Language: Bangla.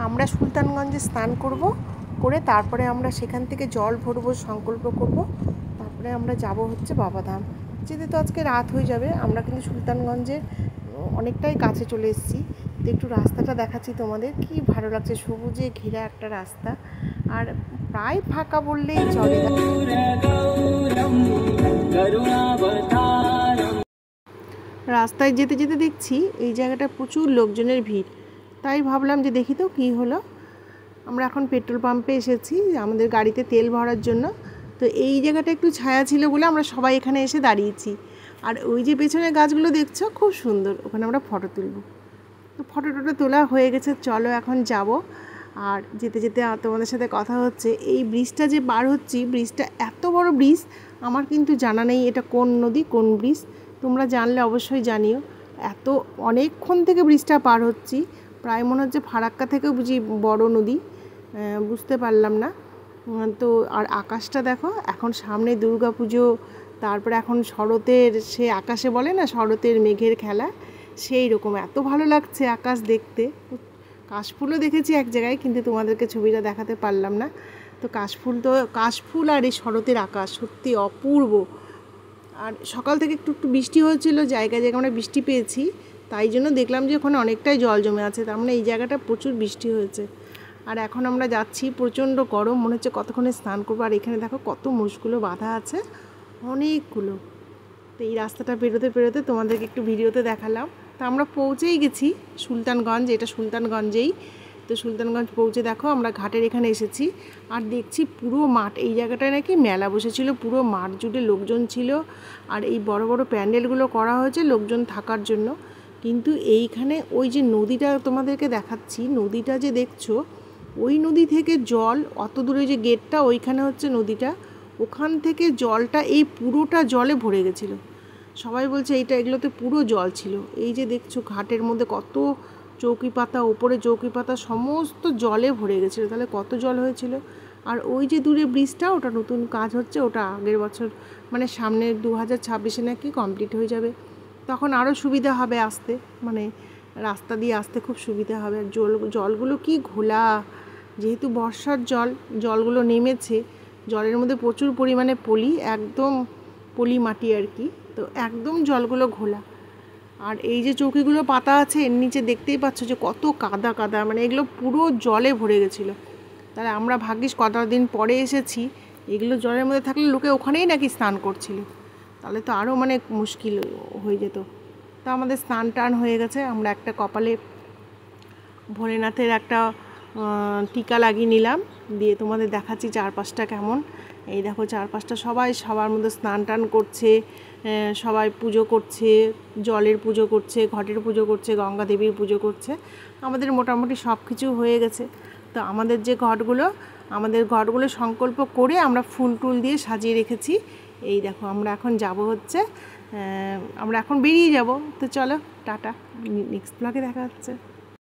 আমরা সুলতানগঞ্জে স্নান করব, করে তারপরে আমরা সেখান থেকে জল ভরবো, সংকল্প করব, তারপরে আমরা যাব হচ্ছে বাবাধাম। যেতে তো আজকে রাত হয়ে যাবে। আমরা কিন্তু সুলতানগঞ্জের অনেকটাই কাছে চলে এসেছি। তো একটু রাস্তাটা দেখাচ্ছি তোমাদের, কি ভালো লাগছে, সবুজে ঘেরা একটা রাস্তা, আর প্রায় ফাঁকা বললেই চলে। রাস্তায় যেতে যেতে দেখছি এই জায়গাটা প্রচুর লোকজনের ভিড়, তাই ভাবলাম যে দেখি তো কী হলো। আমরা এখন পেট্রোল পাম্পে এসেছি আমাদের গাড়িতে তেল ভরার জন্য। তো এই জায়গাটা একটু ছায়া ছিল বলে আমরা সবাই এখানে এসে দাঁড়িয়েছি। আর ওই যে পেছনে গাছগুলো দেখছো খুব সুন্দর, ওখানে আমরা ফটো তুলব। তো ফটো টটো তোলা হয়ে গেছে, চলো এখন যাব। আর যেতে যেতে তোমাদের সাথে কথা হচ্ছে, এই ব্রিজটা যে পার হচ্ছি, ব্রিজটা এত বড় ব্রিজ, আমার কিন্তু জানা নেই এটা কোন নদী কোন ব্রিজ, তোমরা জানলে অবশ্যই জানিও। এত অনেকক্ষণ থেকে ব্রিজটা পার হচ্ছি, প্রায় মনে হচ্ছে ফারাক্কা থেকেও বুঝি বড় নদী, বুঝতে পারলাম না। তো আর আকাশটা দেখো, এখন সামনে দুর্গা পুজো, তারপরে এখন শরতের সে আকাশে বলে না শরতের মেঘের খেলা, সেই রকম এত ভালো লাগছে আকাশ দেখতে। কাশফুলও দেখেছি এক জায়গায়, কিন্তু তোমাদেরকে ছবিটা দেখাতে পারলাম না। তো কাশফুল আর এই শরতের আকাশ সত্যি অপূর্ব। আর সকাল থেকে একটু একটু বৃষ্টি হয়েছিল, জায়গায় জায়গায় আমরা বৃষ্টি পেয়েছি, তাই জন্য দেখলাম যে ওখানে অনেকটাই জল জমে আছে, তার মানে এই জায়গাটা প্রচুর বৃষ্টি হয়েছে। আর এখন আমরা যাচ্ছি, প্রচণ্ড গরম, মনে হচ্ছে কতক্ষণে স্নান করবো। আর এখানে দেখো কত মোষগুলো বাঁধা আছে, অনেকগুলো। তো এই রাস্তাটা পেরোতে পেরোতে তোমাদেরকে একটু ভিডিওতে দেখালাম। তো আমরা পৌঁছেই গেছি সুলতানগঞ্জ, এটা সুলতানগঞ্জেই। তো সুলতানগঞ্জ পৌঁছে দেখো আমরা ঘাটের এখানে এসেছি, আর দেখছি পুরো মাঠ, এই জায়গাটায় নাকি মেলা বসেছিল, পুরো মাঠ জুড়ে লোকজন ছিল। আর এই বড় বড় প্যান্ডেলগুলো করা হয়েছে লোকজন থাকার জন্য। কিন্তু এইখানে ওই যে নদীটা তোমাদেরকে দেখাচ্ছি, নদীটা যে দেখছো, ওই নদী থেকে জল অত দূরে, যে গেটটা ওইখানে হচ্ছে নদীটা, ওখান থেকে জলটা এই পুরোটা জলে ভরে গেছিলো। সবাই বলছে এগুলোতে পুরো জল ছিল। এই যে দেখছো ঘাটের মধ্যে কত চৌকি পাতা, ওপরে চৌকি পাতা সমস্ত জলে ভরে গেছিলো, তাহলে কত জল হয়েছিল। আর ওই যে দূরে ব্রিজটা, ওটা নতুন কাজ হচ্ছে, ওটা আগের বছর মানে সামনে 2026-এ নাকি কমপ্লিট হয়ে যাবে, তখন আরও সুবিধা হবে আসতে, মানে রাস্তা দিয়ে আসতে খুব সুবিধা হবে। আর জলগুলো কি ঘোলা, যেহেতু বর্ষার জলগুলো নেমেছে, জলের মধ্যে প্রচুর পরিমাণে পলি, একদম পলি মাটি আর কি, তো একদম জলগুলো ঘোলা। আর এই যে চৌকিগুলো পাতা আছে এর নিচে দেখতেই পাচ্ছ যে কত কাদা কাদা, মানে এগুলো পুরো জলে ভরে গেছিলো। তাহলে আমরা ভাগ্যিস কটা দিন পরে এসেছি, এগুলো জলের মধ্যে থাকলে লোকে ওখানেই নাকি স্নান করছিল, তাহলে তো আরও মানে মুশকিল হয়ে যেত। তা আমাদের স্নান টান হয়ে গেছে, আমরা একটা কপালে ভোলেনাথের একটা টিকা লাগিয়ে নিলাম, দিয়ে তোমাদের দেখাচ্ছি চারপাশটা কেমন। এই দেখো চারপাশটা সবাই সবার মধ্যে স্নান টান করছে, সবাই পুজো করছে, জলের পুজো করছে, ঘটের পুজো করছে, গঙ্গা দেবীর পুজো করছে। আমাদের মোটামুটি সব কিছু হয়ে গেছে। তো আমাদের ঘটগুলো সংকল্প করে আমরা ফুল টুল দিয়ে সাজিয়ে রেখেছি। এই দেখো আমরা এখন যাব হচ্ছে, আমরা এখন বেরিয়ে যাব। তো চলো টাটা, নেক্সট ব্লগে দেখা হচ্ছে।